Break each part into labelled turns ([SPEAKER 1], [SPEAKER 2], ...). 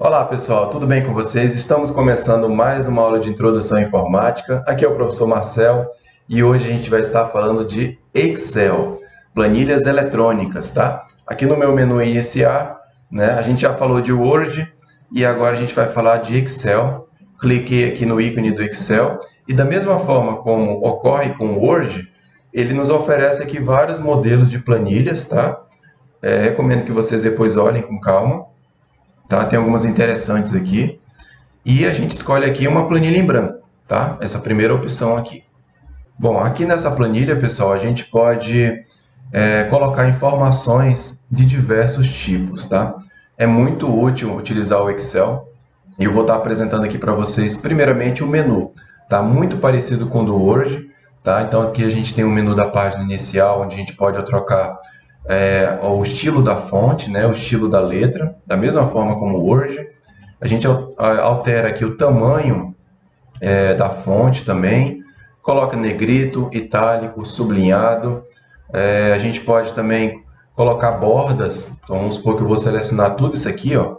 [SPEAKER 1] Olá pessoal, tudo bem com vocês? Estamos começando mais uma aula de Introdução à Informática. Aqui é o professor Marcel e hoje a gente vai estar falando de Excel, planilhas eletrônicas, tá? Aqui no meu menu iniciar, né, a gente já falou de Word e agora a gente vai falar de Excel. Cliquei aqui no ícone do Excel e da mesma forma como ocorre com o Word, ele nos oferece aqui vários modelos de planilhas, tá? Recomendo que vocês depois olhem com calma. Tá? Tem algumas interessantes aqui. E a gente escolhe aqui uma planilha em branco, tá? Essa primeira opção aqui. Bom, aqui nessa planilha, pessoal, a gente pode colocar informações de diversos tipos, tá? É muito útil utilizar o Excel. E eu vou estar apresentando aqui para vocês, primeiramente, o menu. Tá? Muito parecido com o do Word, tá? Então aqui a gente tem o menu da página inicial, onde a gente pode trocar o estilo da fonte, né? O estilo da letra, da mesma forma como o Word. A gente altera aqui o tamanho da fonte também, coloca negrito, itálico, sublinhado. A gente pode também colocar bordas, então vamos supor que eu vou selecionar tudo isso aqui, ó,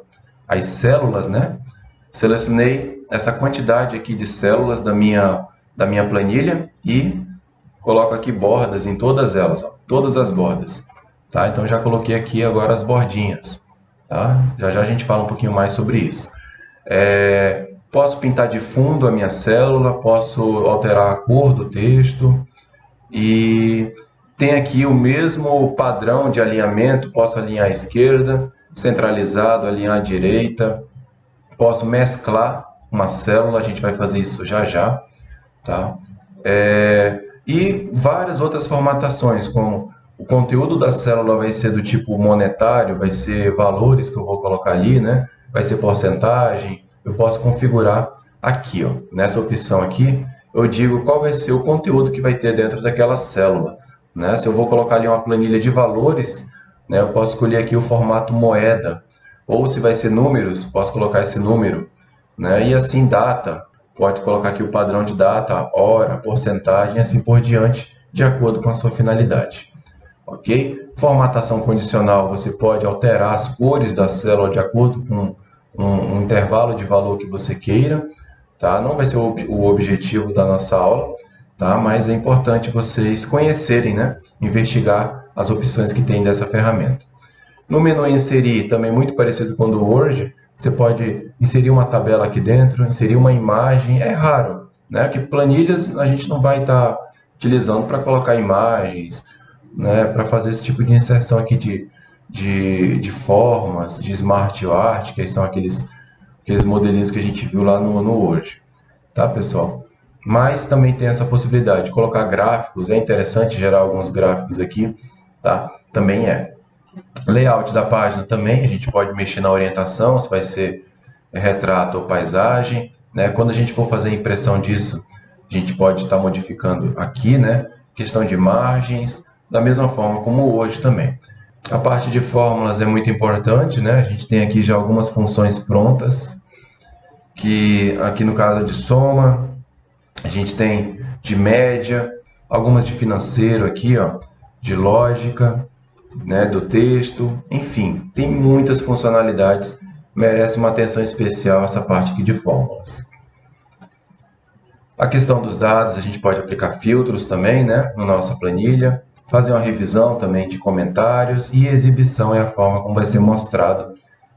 [SPEAKER 1] as células, né? Selecionei essa quantidade aqui de células da minha planilha e coloco aqui bordas em todas elas, ó, todas as bordas. Tá? Então já coloquei aqui agora as bordinhas. Tá? Já já a gente fala um pouquinho mais sobre isso. Posso pintar de fundo a minha célula, posso alterar a cor do texto e tem aqui o mesmo padrão de alinhamento, posso alinhar à esquerda, centralizado, alinhar à direita, posso mesclar uma célula, a gente vai fazer isso já já, tá? E várias outras formatações, como o conteúdo da célula vai ser do tipo monetário, vai ser valores que eu vou colocar ali, né? Vai ser porcentagem, eu posso configurar aqui, ó, nessa opção aqui, eu digo qual vai ser o conteúdo que vai ter dentro daquela célula, né? Se eu vou colocar ali uma planilha de valores, né, eu posso escolher aqui o formato moeda, ou se vai ser números, posso colocar esse número, né? E assim data, pode colocar aqui o padrão de data, hora, porcentagem, assim por diante, de acordo com a sua finalidade. Ok? Formatação condicional, você pode alterar as cores da célula de acordo com um intervalo de valor que você queira, tá? Não vai ser o objetivo da nossa aula, tá? Mas é importante vocês conhecerem, né? Investigar as opções que tem dessa ferramenta. No menu inserir, também muito parecido com o do Word, você pode inserir uma tabela aqui dentro, inserir uma imagem, é raro, né? Que planilhas a gente não vai estar utilizando para colocar imagens, né? Para fazer esse tipo de inserção aqui de formas, de smart art, que são aqueles modelinhos que a gente viu lá no Word, tá, pessoal? Mas também tem essa possibilidade de colocar gráficos, é interessante gerar alguns gráficos aqui, tá? Também é. Layout da página também, a gente pode mexer na orientação, se vai ser retrato ou paisagem, né? Quando a gente for fazer a impressão disso, a gente pode estar modificando aqui, né? Questão de margens, da mesma forma como hoje também. A parte de fórmulas é muito importante, né? A gente tem aqui já algumas funções prontas, que aqui no caso de soma, a gente tem de média, algumas de financeiro aqui, ó, de lógica, né, do texto, enfim, tem muitas funcionalidades, merece uma atenção especial essa parte aqui de fórmulas. A questão dos dados, a gente pode aplicar filtros também, né, na nossa planilha, fazer uma revisão também de comentários e exibição é a forma como vai ser mostrado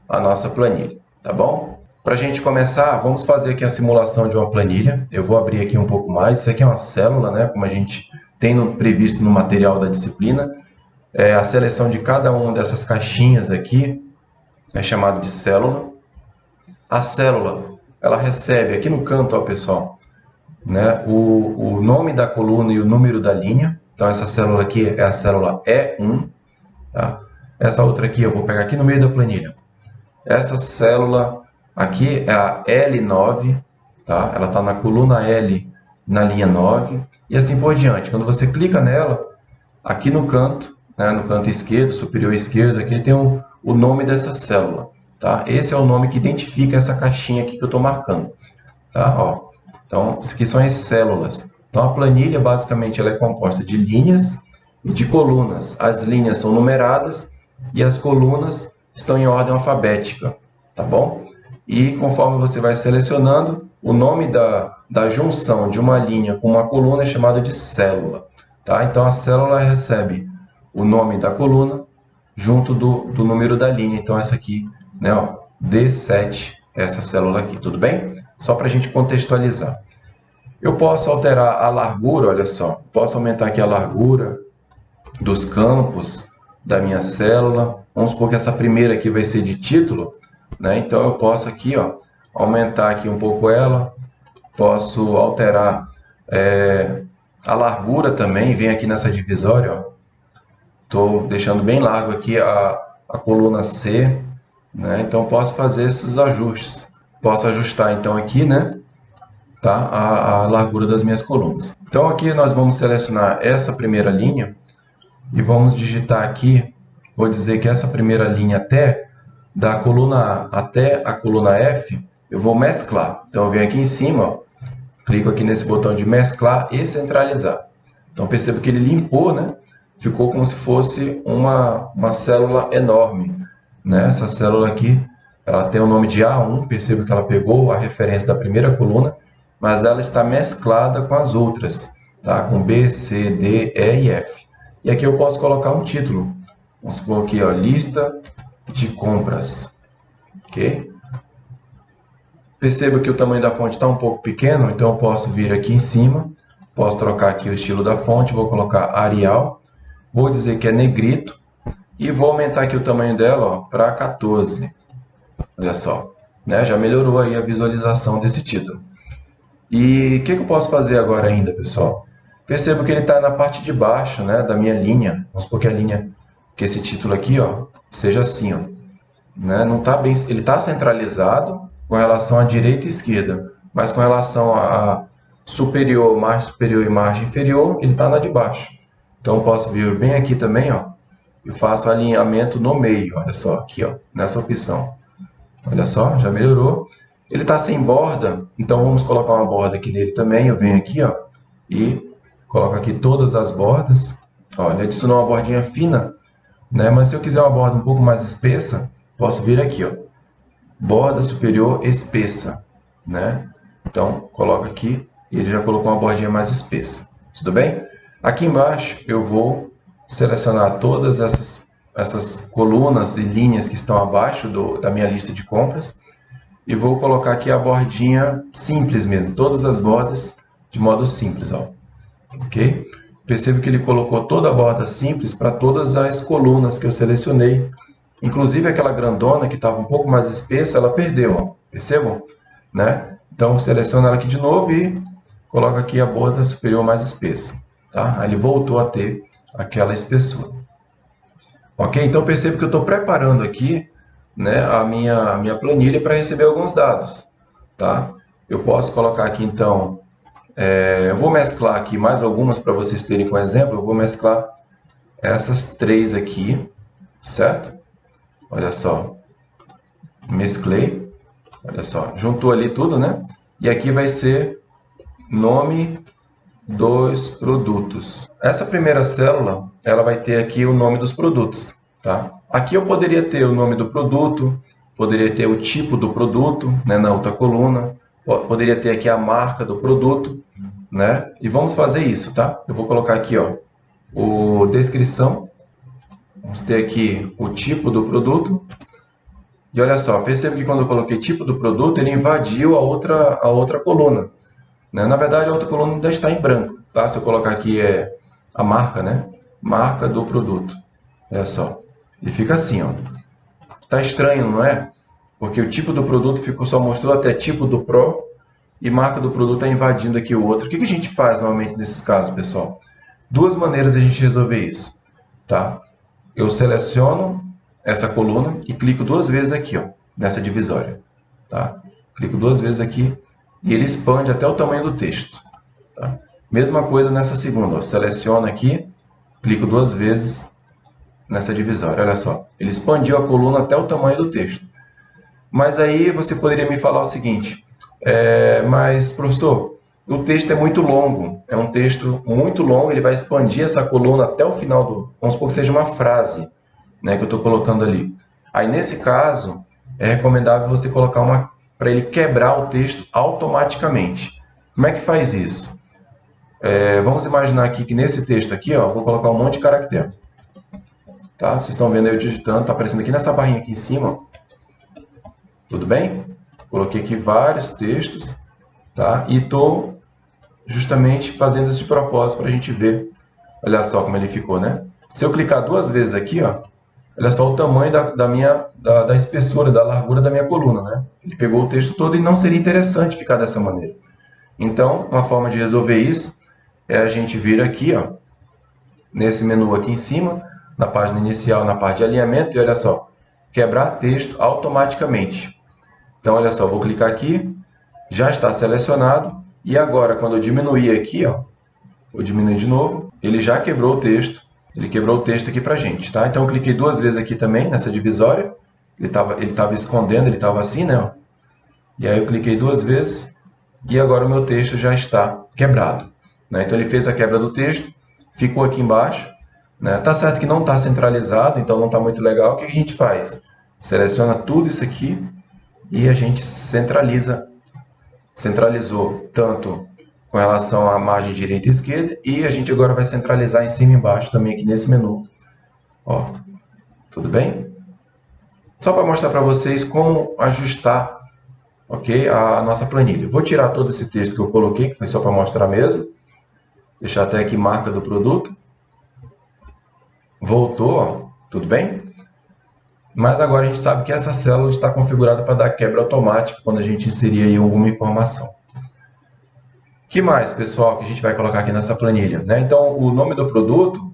[SPEAKER 1] a nossa planilha, tá bom? Para a gente começar, vamos fazer aqui a simulação de uma planilha. Eu vou abrir aqui um pouco mais. Isso aqui é uma célula, né, como a gente tem previsto no material da disciplina. A seleção de cada uma dessas caixinhas aqui é chamado de célula. A célula, ela recebe aqui no canto, ó, pessoal, né, o nome da coluna e o número da linha. Então, essa célula aqui é a célula E1. Tá? Essa outra aqui eu vou pegar aqui no meio da planilha. Essa célula aqui é a L9, tá? Ela está na coluna L, na linha 9, e assim por diante. Quando você clica nela, aqui no canto, né, no canto esquerdo, superior esquerdo, aqui tem o nome dessa célula. Tá? Esse é o nome que identifica essa caixinha aqui que eu estou marcando. Tá? Ó. Então, isso aqui são as células. Então, a planilha, basicamente, ela é composta de linhas e de colunas. As linhas são numeradas e as colunas estão em ordem alfabética. Tá bom? e conforme você vai selecionando, o nome da junção de uma linha com uma coluna é chamado de célula. Tá? Então, a célula recebe o nome da coluna junto do número da linha. Então, essa aqui, né, ó, D7, essa célula aqui, tudo bem? Só para a gente contextualizar. Eu posso alterar a largura, olha só, posso aumentar aqui a largura dos campos da minha célula. Vamos supor que essa primeira aqui vai ser de título, né? Então eu posso aqui, ó, aumentar aqui um pouco ela, posso alterar a largura também, vem aqui nessa divisória, ó. Estou deixando bem largo aqui a coluna C, né? Então posso fazer esses ajustes. Posso ajustar então aqui, né? Tá? A largura das minhas colunas. Então aqui nós vamos selecionar essa primeira linha e vamos digitar aqui, vou dizer que essa primeira linha até, da coluna A até a coluna F, eu vou mesclar. Então eu venho aqui em cima, ó, clico aqui nesse botão de mesclar e centralizar. Então perceba que ele limpou, né? Ficou como se fosse uma célula enorme, né? Essa célula aqui, ela tem o nome de A1, perceba que ela pegou a referência da primeira coluna, mas ela está mesclada com as outras, tá? Com B, C, D, E e F. E aqui eu posso colocar um título. Vamos supor aqui, ó, lista de compras. Ok? Perceba que o tamanho da fonte está um pouco pequeno, então eu posso vir aqui em cima, posso trocar aqui o estilo da fonte, vou colocar Arial, vou dizer que é negrito e vou aumentar aqui o tamanho dela para 14. Olha só, né? Já melhorou aí a visualização desse título. E o que eu posso fazer agora ainda, pessoal? Percebo que ele está na parte de baixo, né, da minha linha. Vamos supor que a linha, que esse título aqui, ó, seja assim, ó, né? Não tá bem, ele está centralizado com relação à direita e esquerda, mas com relação a superior, margem superior e margem inferior, ele está na de baixo. Então eu posso vir bem aqui também, ó, e faço alinhamento no meio, olha só, aqui, ó, nessa opção. Olha só, já melhorou. Ele está sem borda, então vamos colocar uma borda aqui nele também. Eu venho aqui, ó, e coloco aqui todas as bordas. Ó, ele adicionou uma bordinha fina, né? Mas se eu quiser uma borda um pouco mais espessa, posso vir aqui, ó, borda superior espessa, né? Então, coloco aqui e ele já colocou uma bordinha mais espessa. Tudo bem? Aqui embaixo eu vou selecionar todas essas colunas e linhas que estão abaixo da minha lista de compras e vou colocar aqui a bordinha simples mesmo, todas as bordas de modo simples, ó. Ok? Percebo que ele colocou toda a borda simples para todas as colunas que eu selecionei. Inclusive aquela grandona que estava um pouco mais espessa, ela perdeu, ó. Percebam? Né? Então, eu seleciono ela aqui de novo e coloco aqui a borda superior mais espessa. Tá? Aí ele voltou a ter aquela espessura. Ok? Então, percebo que eu estou preparando aqui, né, a minha planilha para receber alguns dados. Tá? Eu posso colocar aqui, então, eu vou mesclar aqui mais algumas para vocês terem como exemplo. Eu vou mesclar essas três aqui, certo? Olha só, mesclei, olha só, juntou ali tudo, né? E aqui vai ser nome dos produtos. Essa primeira célula, ela vai ter aqui o nome dos produtos, tá? Aqui eu poderia ter o nome do produto, poderia ter o tipo do produto, né, na outra coluna, poderia ter aqui a marca do produto, né? E vamos fazer isso, tá? Eu vou colocar aqui, ó, o descrição, vamos ter aqui o tipo do produto. E olha só, perceba que quando eu coloquei tipo do produto, ele invadiu a outra coluna, né? Na verdade, a outra coluna ainda está em branco, tá? Se eu colocar aqui a marca, né? Marca do produto. Olha só. E fica assim, ó. Tá estranho, não é? Porque o tipo do produto só mostrou até tipo do Pro e marca do produto está invadindo aqui o outro. O que a gente faz normalmente nesses casos, pessoal? Duas maneiras de a gente resolver isso, tá? Eu seleciono essa coluna e clico duas vezes aqui, ó, nessa divisória, tá? Clico duas vezes aqui e ele expande até o tamanho do texto, tá? Mesma coisa nessa segunda, ó, seleciono aqui, clico duas vezes nessa divisória, olha só, ele expandiu a coluna até o tamanho do texto. Mas aí você poderia me falar o seguinte, mas professor, o texto é muito longo, é um texto muito longo, ele vai expandir essa coluna até o final vamos supor que seja uma frase, né, que eu estou colocando ali. Aí, nesse caso, é recomendável você colocar para ele quebrar o texto automaticamente. Como é que faz isso? Vamos imaginar aqui que nesse texto aqui, ó, eu vou colocar um monte de caractere. Tá? Vocês estão vendo eu digitando, está aparecendo aqui nessa barrinha aqui em cima. Tudo bem? Coloquei aqui vários textos, tá? E estou justamente fazendo esse propósito para a gente ver. Olha só como ele ficou, né? Se eu clicar duas vezes aqui, ó, olha só o tamanho da espessura, da largura da minha coluna, né? Ele pegou o texto todo e não seria interessante ficar dessa maneira. Então, uma forma de resolver isso é a gente vir aqui, ó, nesse menu aqui em cima, na página inicial, na parte de alinhamento, e olha só, quebrar texto automaticamente. Então, olha só, vou clicar aqui, já está selecionado, e agora, quando eu diminuir aqui, ó, vou diminuir de novo, ele já quebrou o texto, ele quebrou o texto aqui para a gente, tá? Então, eu cliquei duas vezes aqui também, nessa divisória, ele estava escondendo, ele estava assim, né? E aí eu cliquei duas vezes, e agora o meu texto já está quebrado, né? Então, ele fez a quebra do texto, ficou aqui embaixo, né? Tá certo que não está centralizado, então não está muito legal. O que a gente faz? Seleciona tudo isso aqui e a gente centralizou tanto com relação à margem direita e esquerda, e a gente agora vai centralizar em cima e embaixo também aqui nesse menu. Ó, tudo bem? Só para mostrar para vocês como ajustar, ok, a nossa planilha. Vou tirar todo esse texto que eu coloquei, que foi só para mostrar mesmo. Deixar até aqui marca do produto. Voltou, ó, tudo bem? Mas agora a gente sabe que essa célula está configurada para dar quebra automática quando a gente inserir aí alguma informação. Que mais, pessoal, que a gente vai colocar aqui nessa planilha, né? Então, o nome do produto,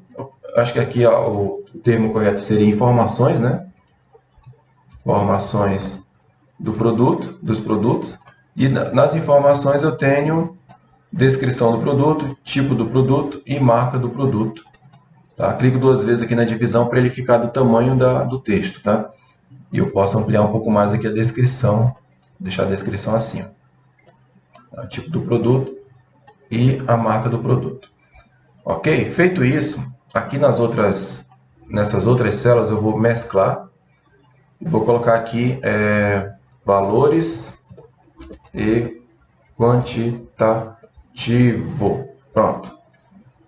[SPEAKER 1] acho que aqui ó, o termo correto seria informações, né? Informações do produto, dos produtos. E nas informações eu tenho descrição do produto, tipo do produto e marca do produto. Tá? Clico duas vezes aqui na divisão para ele ficar do tamanho do texto, tá? E eu posso ampliar um pouco mais aqui a descrição, deixar a descrição assim, ó. Tipo do produto e a marca do produto. Ok? Feito isso, aqui nessas outras células eu vou mesclar, vou colocar aqui valores e quantitativo. Pronto.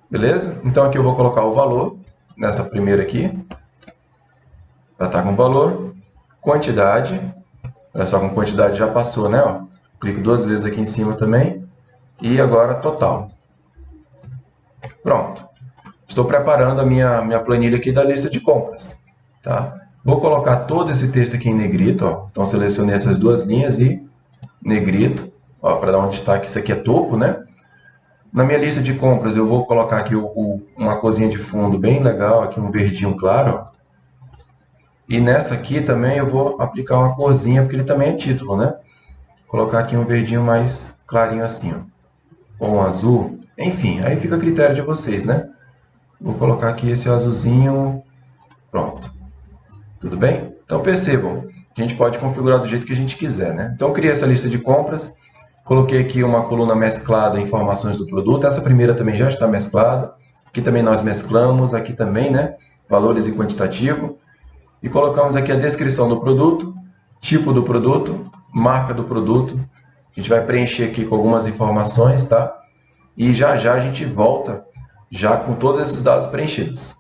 [SPEAKER 1] Beleza? Então aqui eu vou colocar o valor, nessa primeira aqui, já está com valor, quantidade, olha só, com quantidade já passou, né? Ó, clico duas vezes aqui em cima também, e agora total. Pronto. Estou preparando a minha planilha aqui da lista de compras. Tá? Vou colocar todo esse texto aqui em negrito. Ó. Então, selecionei essas duas linhas e negrito, para dar um destaque. Isso aqui é topo, né? Na minha lista de compras, eu vou colocar aqui uma corzinha de fundo bem legal, aqui um verdinho claro. Ó. E nessa aqui também eu vou aplicar uma corzinha, porque ele também é título, né? Vou colocar aqui um verdinho mais clarinho assim, ó. Ou um azul. Enfim, aí fica a critério de vocês, né? Vou colocar aqui esse azulzinho. Pronto. Tudo bem? Então percebam que a gente pode configurar do jeito que a gente quiser, né? Então eu criei essa lista de compras, coloquei aqui uma coluna mesclada, informações do produto. Essa primeira também já está mesclada. Aqui também nós mesclamos, aqui também, né? Valores e quantitativo. E colocamos aqui a descrição do produto, tipo do produto, marca do produto. A gente vai preencher aqui com algumas informações, tá? E já já a gente volta já com todos esses dados preenchidos.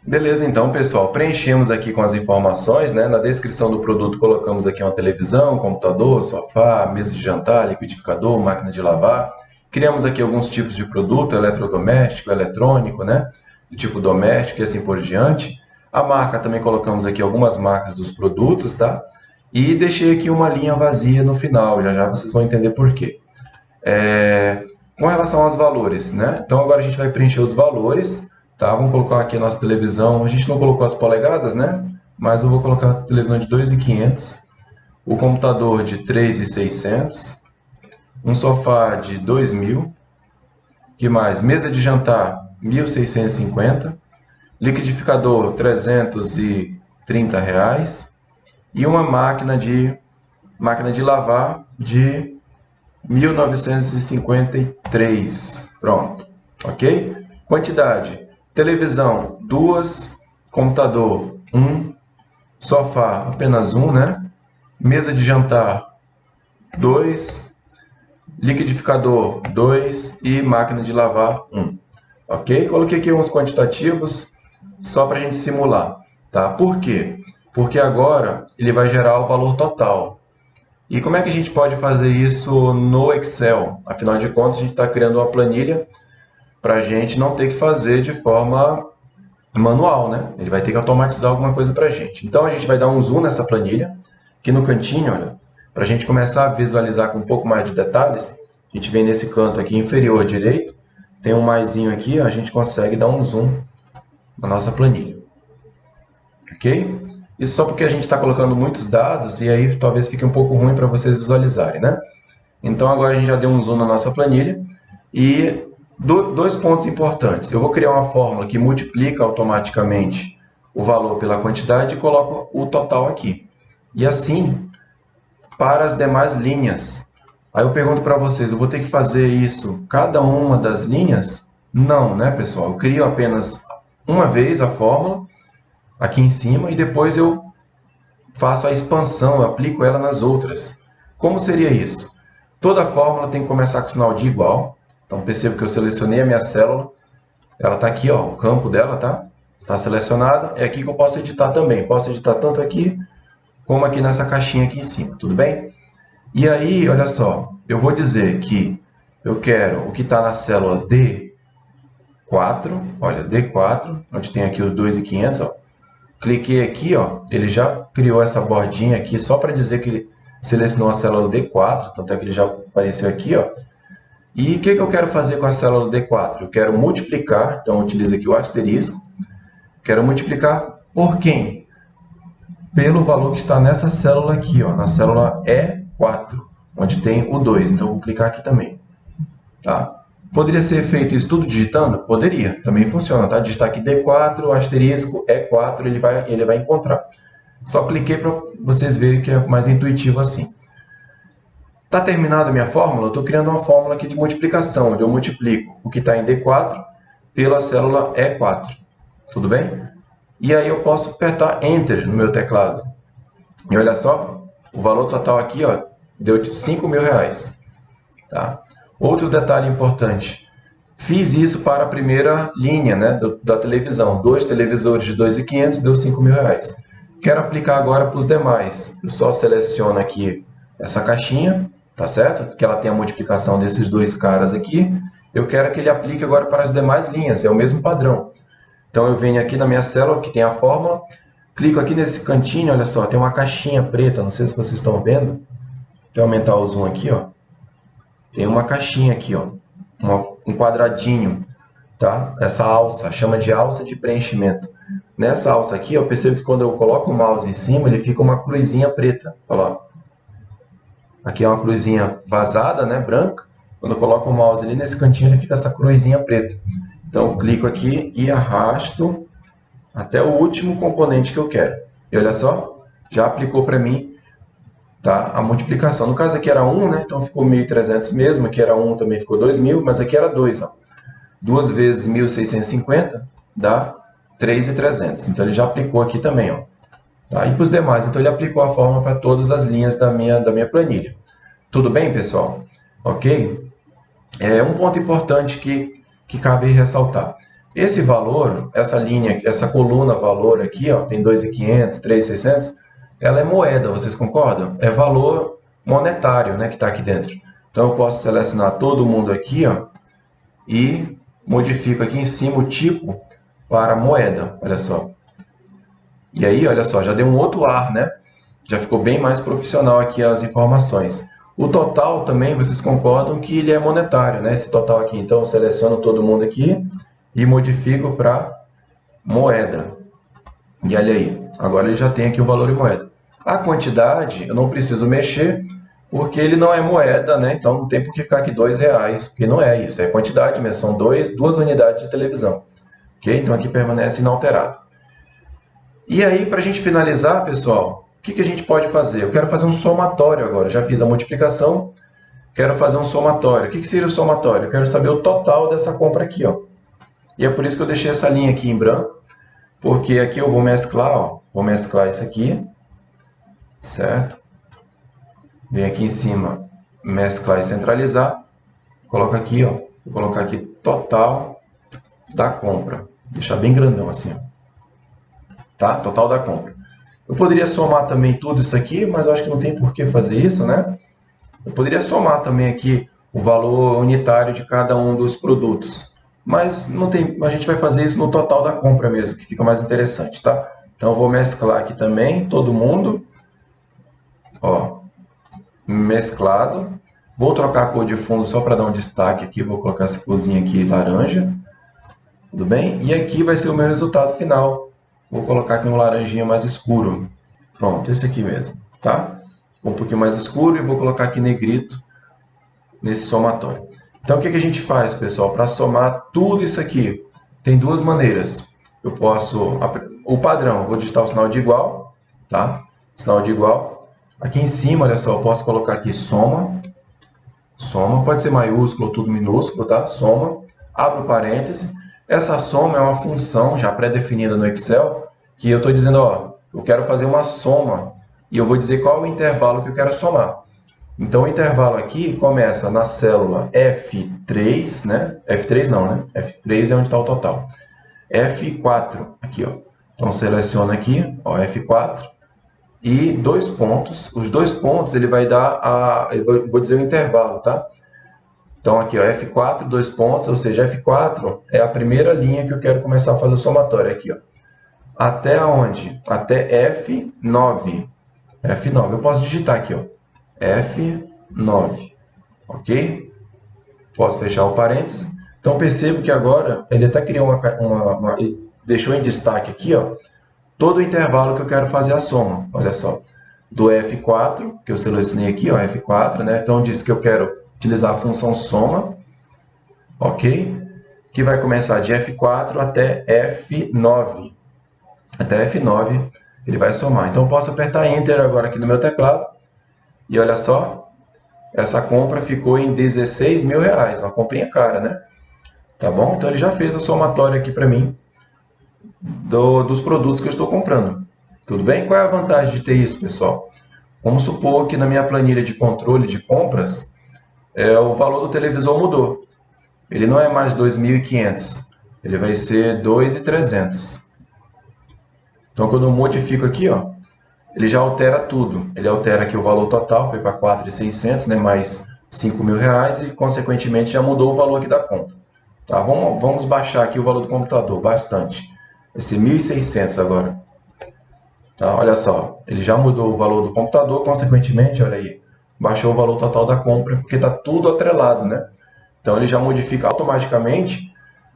[SPEAKER 1] Beleza, então, pessoal, preenchemos aqui com as informações, né? Na descrição do produto colocamos aqui uma televisão, computador, sofá, mesa de jantar, liquidificador, máquina de lavar. Criamos aqui alguns tipos de produto, eletrodoméstico, eletrônico, né? Do tipo doméstico e assim por diante. A marca também colocamos aqui algumas marcas dos produtos, tá? E deixei aqui uma linha vazia no final, já já vocês vão entender por quê. Com relação aos valores, né? Então agora a gente vai preencher os valores, tá? Vamos colocar aqui a nossa televisão. A gente não colocou as polegadas, né? Mas eu vou colocar a televisão de 2.500, o computador de 3.600, um sofá de 2.000, que mais? Mesa de jantar 1.650, liquidificador 330 reais e uma máquina de lavar de 1953. Pronto. Ok? Quantidade. Televisão, 2. Computador, 1. Sofá, apenas 1, né? Mesa de jantar, 2. Liquidificador, 2. E máquina de lavar, 1. Ok? Coloquei aqui uns quantitativos só para a gente simular. Tá? Por quê? Porque agora ele vai gerar o valor total. E como é que a gente pode fazer isso no Excel? Afinal de contas, a gente está criando uma planilha para a gente não ter que fazer de forma manual, né? Ele vai ter que automatizar alguma coisa para a gente. Então, a gente vai dar um zoom nessa planilha, aqui no cantinho, olha, para a gente começar a visualizar com um pouco mais de detalhes. A gente vem nesse canto aqui inferior direito, tem um maisinho aqui, a gente consegue dar um zoom na nossa planilha. Ok? Isso só porque a gente está colocando muitos dados e aí talvez fique um pouco ruim para vocês visualizarem, né? Então agora a gente já deu um zoom na nossa planilha e dois pontos importantes. Eu vou criar uma fórmula que multiplica automaticamente o valor pela quantidade e coloco o total aqui. E assim, para as demais linhas. Aí eu pergunto para vocês, eu vou ter que fazer isso cada uma das linhas? Não, né, pessoal? Eu crio apenas uma vez a fórmula aqui em cima e depois eu faço a expansão, eu aplico ela nas outras. Como seria isso? Toda fórmula tem que começar com o sinal de igual. Então percebo que eu selecionei a minha célula, ela está aqui, ó, o campo dela tá, está selecionada. É aqui que eu posso editar também. Posso editar tanto aqui como aqui nessa caixinha aqui em cima, tudo bem? E aí, olha só, eu vou dizer que eu quero o que está na célula D4, olha, D4, onde tem aqui os 2.500, ó. Cliquei aqui, ó, ele já criou essa bordinha aqui só para dizer que ele selecionou a célula D4, tanto é que ele já apareceu aqui, ó. E o que eu quero fazer com a célula D4? Eu quero multiplicar, então eu utilizo aqui o asterisco, quero multiplicar por quem? Pelo valor que está nessa célula aqui, ó, na célula E4, onde tem o 2, então eu vou clicar aqui também. Tá? Poderia ser feito isso tudo digitando? Poderia, também funciona, tá? Digitar aqui D4, asterisco, E4, ele vai encontrar. Só cliquei para vocês verem que é mais intuitivo assim. Está terminada a minha fórmula? Eu estou criando uma fórmula aqui de multiplicação, onde eu multiplico o que está em D4 pela célula E4. Tudo bem? E aí eu posso apertar Enter no meu teclado. E olha só, o valor total aqui, ó, deu R$5.000. Tá? Outro detalhe importante. Fiz isso para a primeira linha, né, da televisão. 2 televisores de 2.500 deu R$5.000. Quero aplicar agora para os demais. Eu só seleciono aqui essa caixinha, tá certo? Que ela tem a multiplicação desses dois caras aqui. Eu quero que ele aplique agora para as demais linhas, é o mesmo padrão. Então eu venho aqui na minha célula, que tem a fórmula, clico aqui nesse cantinho, olha só, tem uma caixinha preta, não sei se vocês estão vendo. Deixa eu aumentar o zoom aqui, ó. Tem uma caixinha aqui, ó, um quadradinho, tá? Essa alça, chama de alça de preenchimento. Nessa alça aqui, eu percebo que quando eu coloco o mouse em cima, ele fica uma cruzinha preta. Olha lá. Aqui é uma cruzinha vazada, né, branca. Quando eu coloco o mouse ali nesse cantinho, ele fica essa cruzinha preta. Então, eu clico aqui e arrasto até o último componente que eu quero. E olha só, já aplicou para mim, tá, a multiplicação. No caso aqui era 1, né? Então ficou 1.300 mesmo. Aqui era 1, também ficou 2.000, mas aqui era 2. Ó. 2 vezes 1.650 dá 3.300. Então ele já aplicou aqui também. Ó. Tá? E para os demais, então ele aplicou a fórmula para todas as linhas da minha planilha. Tudo bem, pessoal? Ok? É um ponto importante que cabe ressaltar. Esse valor, essa linha, essa coluna valor aqui, ó, tem 2.500, 3.600, ela é moeda, vocês concordam? É valor monetário, né, que está aqui dentro. Então eu posso selecionar todo mundo aqui, ó, e modifico aqui em cima o tipo para moeda, olha só. E aí, olha só, já deu um outro ar, né? Já ficou bem mais profissional aqui as informações. O total também, vocês concordam que ele é monetário, né? Esse total aqui. Então, eu seleciono todo mundo aqui e modifico para moeda. E olha aí, agora ele já tem aqui o valor em moeda. A quantidade, eu não preciso mexer, porque ele não é moeda, né? Então, não tem por que ficar aqui R$2, porque não é isso. É quantidade mesmo, são duas unidades de televisão. Ok? Então, aqui permanece inalterado. E aí, para a gente finalizar, pessoal, o que a gente pode fazer? Eu quero fazer um somatório agora. Já fiz a multiplicação, quero fazer um somatório. O que seria o somatório? Eu quero saber o total dessa compra aqui, ó. E é por isso que eu deixei essa linha aqui em branco, porque aqui eu vou mesclar, ó. Vou mesclar isso aqui, certo? Vem aqui em cima, mesclar e centralizar. Coloca aqui, ó. Vou colocar aqui total da compra. Deixar bem grandão assim, ó. Tá? Total da compra. Eu poderia somar também tudo isso aqui, mas eu acho que não tem por que fazer isso, né? Eu poderia somar também aqui o valor unitário de cada um dos produtos. Mas não tem, a gente vai fazer isso no total da compra mesmo, que fica mais interessante, tá? Então eu vou mesclar aqui também, todo mundo. Ó, mesclado. Vou trocar a cor de fundo só para dar um destaque aqui. Vou colocar essa corzinha aqui laranja. Tudo bem? E aqui vai ser o meu resultado final. Vou colocar aqui um laranjinha mais escuro. Pronto, esse aqui mesmo, tá? Ficou um pouquinho mais escuro e vou colocar aqui negrito nesse somatório. Então, o que a gente faz, pessoal? Para somar tudo isso aqui, tem duas maneiras. Eu posso... O padrão, vou digitar o sinal de igual, tá? Sinal de igual. Aqui em cima, olha só, eu posso colocar aqui soma. Soma, pode ser maiúsculo ou tudo minúsculo, tá? Soma. Abro parêntese. Essa soma é uma função já pré-definida no Excel, que eu estou dizendo, ó, eu quero fazer uma soma e eu vou dizer qual é o intervalo que eu quero somar. Então, o intervalo aqui começa na célula F3, né? F3 não, né? F3 é onde está o total. F4, aqui, ó. Então, seleciona aqui, ó, F4, e dois pontos. Os dois pontos, ele vai dar eu vou dizer o intervalo, tá? Então, aqui, ó, F4, dois pontos, ou seja, F4 é a primeira linha que eu quero começar a fazer o somatório, aqui, ó. Até onde? Até F9. F9, eu posso digitar aqui, ó. F9, ok? Posso fechar o parênteses. Então, percebo que agora ele até criou ele deixou em destaque aqui, ó, todo o intervalo que eu quero fazer a soma. Olha só, do F4, que eu selecionei aqui, ó, F4, né? Então, diz que eu quero utilizar a função soma, ok? Que vai começar de F4 até F9. Até F9 ele vai somar. Então, eu posso apertar Enter agora aqui no meu teclado. E olha só, essa compra ficou em R$16.000, uma comprinha cara, né? Tá bom? Então ele já fez a somatória aqui para mim dos produtos que eu estou comprando. Tudo bem? Qual é a vantagem de ter isso, pessoal? Vamos supor que na minha planilha de controle de compras, o valor do televisor mudou. Ele não é mais 2.500, ele vai ser 2.300. Então quando eu modifico aqui, ó, ele já altera tudo. Ele altera aqui o valor total, foi para 4.600, né, mais R$5.000 e, consequentemente, já mudou o valor aqui da compra. Tá, vamos baixar aqui o valor do computador, bastante. Vai ser 1.600 agora. Tá, olha só, ele já mudou o valor do computador, consequentemente, olha aí, baixou o valor total da compra, porque está tudo atrelado, né? Então ele já modifica automaticamente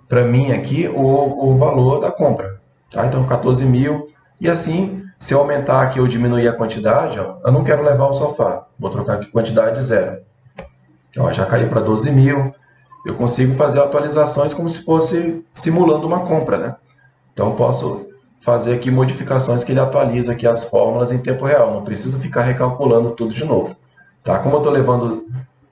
[SPEAKER 1] para mim aqui o valor da compra. Tá? Então 14 mil. E assim, se eu aumentar aqui ou diminuir a quantidade, ó, eu não quero levar o sofá. Vou trocar aqui quantidade zero. Ó, já caiu para 12 mil. Eu consigo fazer atualizações como se fosse simulando uma compra, né? Então posso fazer aqui modificações que ele atualiza aqui as fórmulas em tempo real. Não preciso ficar recalculando tudo de novo. Tá? Como eu estou levando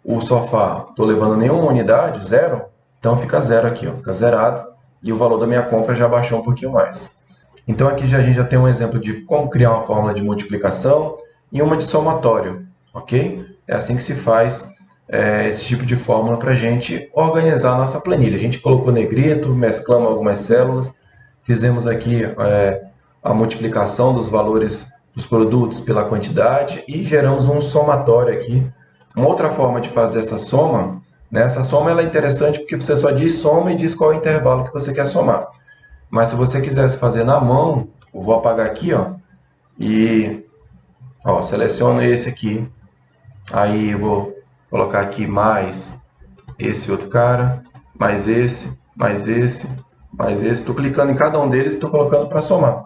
[SPEAKER 1] o sofá, estou levando nenhuma unidade, zero, então fica zero aqui, ó, fica zerado. E o valor da minha compra já baixou um pouquinho mais. Então aqui a gente já tem um exemplo de como criar uma fórmula de multiplicação e uma de somatório, ok? É assim que se faz esse tipo de fórmula para a gente organizar a nossa planilha. A gente colocou negrito, mesclamos algumas células, fizemos aqui a multiplicação dos valores dos produtos pela quantidade e geramos um somatório aqui. Uma outra forma de fazer essa soma, né? Essa soma ela é interessante porque você só diz soma e diz qual é o intervalo que você quer somar. Mas se você quisesse fazer na mão, eu vou apagar aqui, ó, e ó, seleciono esse aqui. Aí eu vou colocar aqui mais esse outro cara, mais esse, mais esse, mais esse. Estou clicando em cada um deles e estou colocando para somar.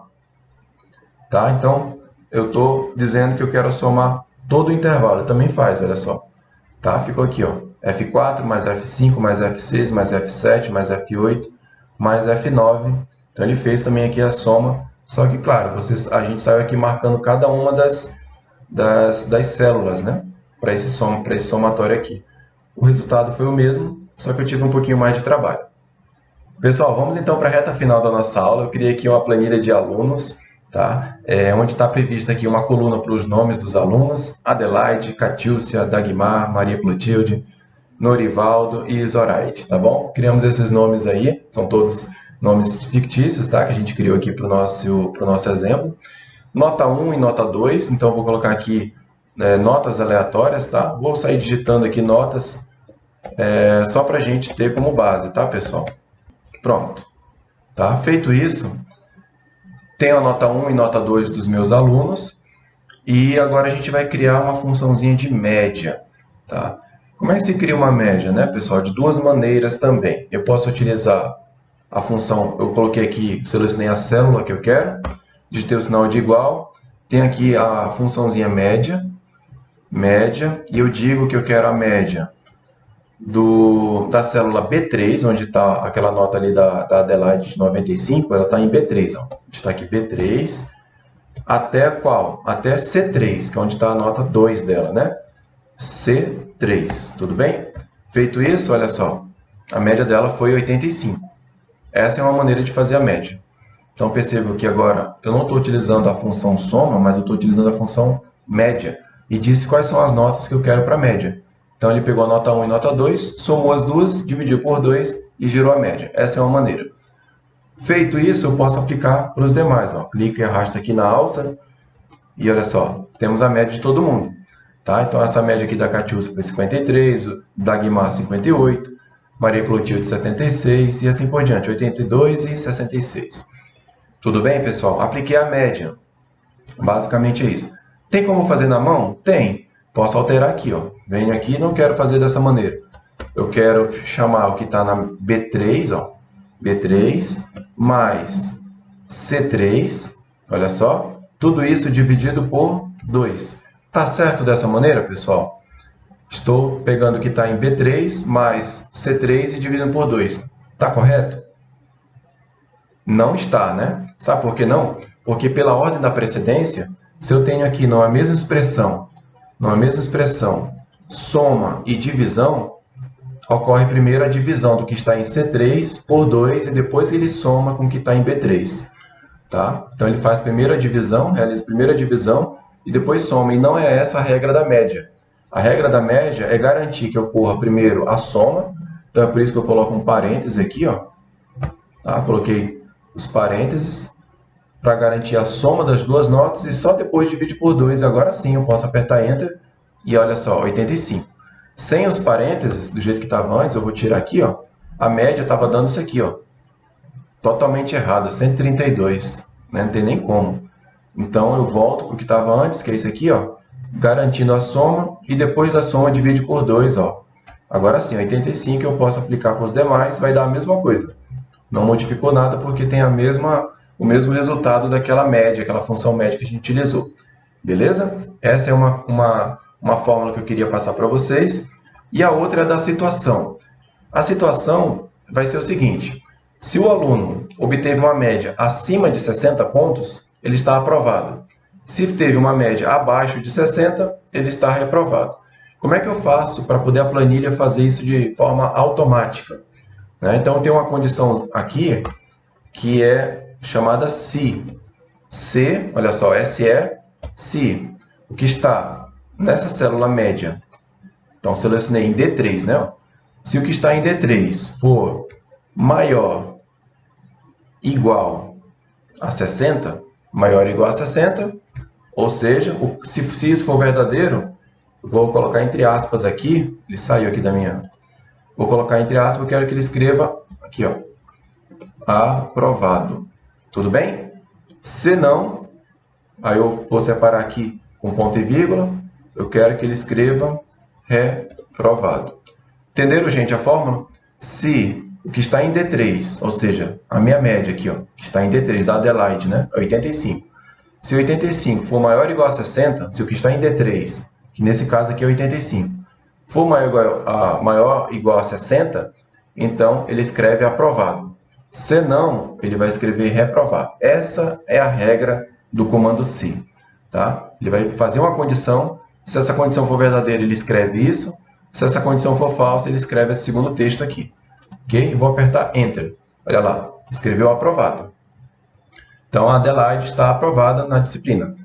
[SPEAKER 1] Tá? Então, eu estou dizendo que eu quero somar todo o intervalo. Também faz, olha só. Tá? Ficou aqui, ó, F4 mais F5 mais F6 mais F7 mais F8 mais F9. Então ele fez também aqui a soma, só que claro, a gente saiu aqui marcando cada uma das células, né? Para esse somatório aqui. O resultado foi o mesmo, só que eu tive um pouquinho mais de trabalho. Pessoal, vamos então para a reta final da nossa aula. Eu criei aqui uma planilha de alunos tá? Onde está prevista aqui uma coluna para os nomes dos alunos: Adelaide, Catiúcia, Dagmar, Maria Clotilde, Norivaldo e Zoraide, tá bom? Criamos esses nomes aí, são todos nomes fictícios, tá? Que a gente criou aqui para o nosso exemplo. Nota 1 e nota 2, então eu vou colocar aqui notas aleatórias, tá? Vou sair digitando aqui notas só para a gente ter como base, tá, pessoal? Pronto. Tá? Feito isso, tenho a nota 1 e nota 2 dos meus alunos e agora a gente vai criar uma funçãozinha de média, tá? Como é que se cria uma média, né, pessoal? De duas maneiras também. Eu posso utilizar a função, eu coloquei aqui, selecionei a célula que eu quero, digitei o sinal de igual, tem aqui a funçãozinha média, e eu digo que eu quero a média da célula B3, onde está aquela nota ali da Adelaide de 95, ela está em B3. Ó. A gente está aqui B3, até qual? Até C3, que é onde está a nota 2 dela, né? C3, tudo bem? Feito isso, olha só, a média dela foi 85. Essa é uma maneira de fazer a média. Então, percebo que agora eu não estou utilizando a função soma, mas eu estou utilizando a função média. E disse quais são as notas que eu quero para a média. Então, ele pegou a nota 1 e nota 2, somou as duas, dividiu por 2 e gerou a média. Essa é uma maneira. Feito isso, eu posso aplicar para os demais. Ó. Clico e arrasto aqui na alça e olha só, temos a média de todo mundo. Tá? Então, essa média aqui da Catiúcia foi 53, da Guimar 58, Maria Clotilde 76 e assim por diante, 82 e 66. Tudo bem, pessoal? Apliquei a média. Basicamente é isso. Tem como fazer na mão? Tem. Posso alterar aqui, ó. Venho aqui e não quero fazer dessa maneira. Eu quero chamar o que está na B3, ó. B3 mais C3. Olha só. Tudo isso dividido por 2. Tá certo dessa maneira, pessoal? Estou pegando o que está em B3 mais C3 e dividindo por 2. Tá correto? Não está, né? Sabe por que não? Porque pela ordem da precedência, se eu tenho aqui numa mesma expressão, soma e divisão, ocorre primeiro a divisão do que está em C3 por 2 e depois ele soma com o que está em B3. Tá? Então ele faz primeiro a divisão, realiza primeiro a divisão e depois soma. E não é essa a regra da média. A regra da média é garantir que ocorra primeiro a soma. Então é por isso que eu coloco um parêntese aqui, ó. Tá? Coloquei os parênteses para garantir a soma das duas notas e só depois divide por 2. E agora sim eu posso apertar Enter e olha só, 85. Sem os parênteses, do jeito que estava antes, eu vou tirar aqui, ó, a média estava dando isso aqui, ó, totalmente errado, 132, né? Não tem nem como. Então eu volto para o que estava antes, que é isso aqui, ó, garantindo a soma e depois da soma divide por 2. Ó. Agora sim, 85 eu posso aplicar para os demais, vai dar a mesma coisa. Não modificou nada porque tem o mesmo resultado daquela média, aquela função média que a gente utilizou. Beleza? Essa é uma fórmula que eu queria passar para vocês. E a outra é da situação. A situação vai ser o seguinte. Se o aluno obteve uma média acima de 60 pontos, ele está aprovado. Se teve uma média abaixo de 60, ele está reprovado. Como é que eu faço para poder a planilha fazer isso de forma automática? Então, tem uma condição aqui que é chamada se. Se, olha só, SE, se o que está nessa célula média, então selecionei em D3, né? Se o que está em D3 for maior igual a 60, maior ou igual a 60, ou seja, se isso for verdadeiro, vou colocar entre aspas aqui, ele saiu aqui da minha... Vou colocar entre aspas, eu quero que ele escreva aqui, ó, aprovado. Tudo bem? Se não, aí eu vou separar aqui com ponto e vírgula, eu quero que ele escreva reprovado. Entenderam, gente, a fórmula? Se o que está em D3, ou seja, a minha média aqui, ó, que está em D3 da Adelaide, né, é 85. Se 85 for maior ou igual a 60, se o que está em D3, que nesse caso aqui é 85, for maior ou igual a 60, então ele escreve aprovado. Se não, ele vai escrever reprovado. Essa é a regra do comando se. Tá? Ele vai fazer uma condição, se essa condição for verdadeira, ele escreve isso, se essa condição for falsa, ele escreve esse segundo texto aqui. Ok? Vou apertar Enter. Olha lá, escreveu aprovado. Então, a Adelaide está aprovada na disciplina.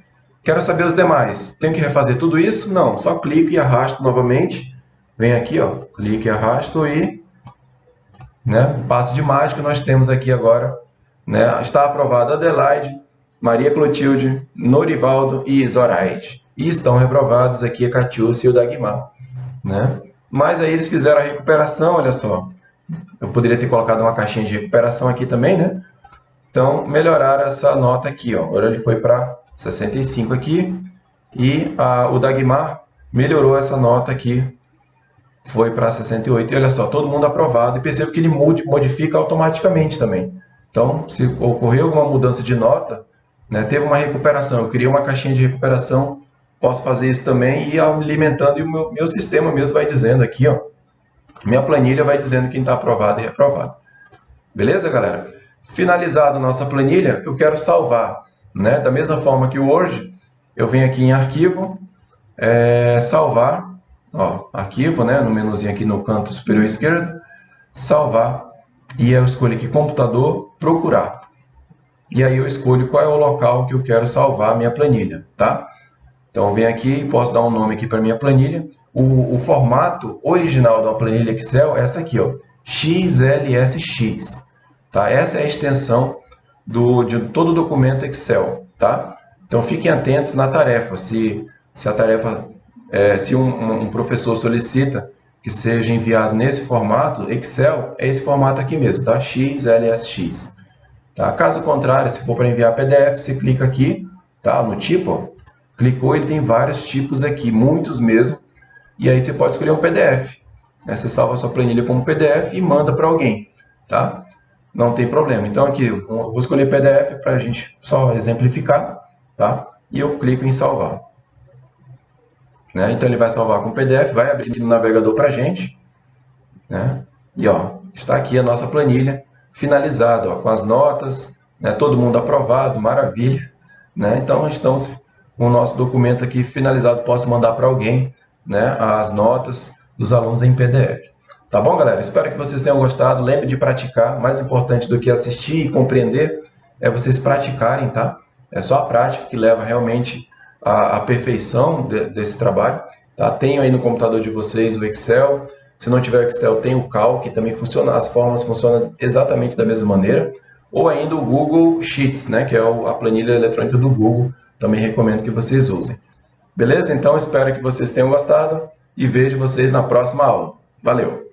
[SPEAKER 1] Quero saber os demais. Tenho que refazer tudo isso? Não, só clico e arrasto novamente. Venho aqui, ó, clico e arrasto e, né, passo de mágica, nós temos aqui agora, né, está aprovada Adelaide, Maria Clotilde, Norivaldo e Zoraide. E estão reprovados aqui a Catiúcia e o Dagmar, né? Mas aí eles fizeram a recuperação, olha só. Eu poderia ter colocado uma caixinha de recuperação aqui também, né? Então, melhoraram essa nota aqui, ó. Agora ele foi para 65 aqui. E o Dagmar melhorou essa nota aqui, foi para 68. E olha só, todo mundo aprovado. E perceba que ele modifica automaticamente também. Então, se ocorrer alguma mudança de nota, né, teve uma recuperação, eu criei uma caixinha de recuperação, posso fazer isso também e ir alimentando, e o meu sistema mesmo vai dizendo aqui, ó, minha planilha vai dizendo quem está aprovado e reprovado. Beleza, galera? Finalizado nossa planilha, eu quero salvar, né? Da mesma forma que o Word, eu venho aqui em Arquivo, Salvar, ó, Arquivo, né? No menuzinho aqui no canto superior esquerdo, Salvar, e eu escolho aqui Computador, Procurar. E aí eu escolho qual é o local que eu quero salvar a minha planilha, tá? Então, eu venho aqui e posso dar um nome aqui para minha planilha. O formato original da planilha Excel é essa aqui, ó, XLSX. Tá? Essa é a extensão de todo o documento Excel. Tá? Então, fiquem atentos na tarefa. Se a tarefa, se um professor solicita que seja enviado nesse formato, Excel é esse formato aqui mesmo, tá? XLSX. Tá? Caso contrário, se for para enviar PDF, você clica aqui, tá? No tipo, ó. Clicou, ele tem vários tipos aqui, muitos mesmo, e aí você pode escolher um PDF. Né? Você salva a sua planilha como PDF e manda para alguém, tá? Não tem problema. Então aqui, eu vou escolher PDF para a gente só exemplificar, tá? E eu clico em salvar. Né? Então ele vai salvar com PDF, vai abrir aqui no navegador para a gente, né? E ó, está aqui a nossa planilha finalizada, ó, com as notas, né? Todo mundo aprovado, maravilha, né? Então estamos com o nosso documento aqui finalizado, posso mandar para alguém, né, as notas dos alunos em PDF. Tá bom, galera? Espero que vocês tenham gostado. Lembre de praticar. Mais importante do que assistir e compreender é vocês praticarem, tá? É só a prática que leva realmente à perfeição desse trabalho. Tá? Tenho aí no computador de vocês o Excel. Se não tiver o Excel, tem o Calc, que também funciona, as fórmulas funcionam exatamente da mesma maneira. Ou ainda o Google Sheets, né, que é a planilha eletrônica do Google. Também recomendo que vocês usem. Beleza? Então, espero que vocês tenham gostado e vejo vocês na próxima aula. Valeu!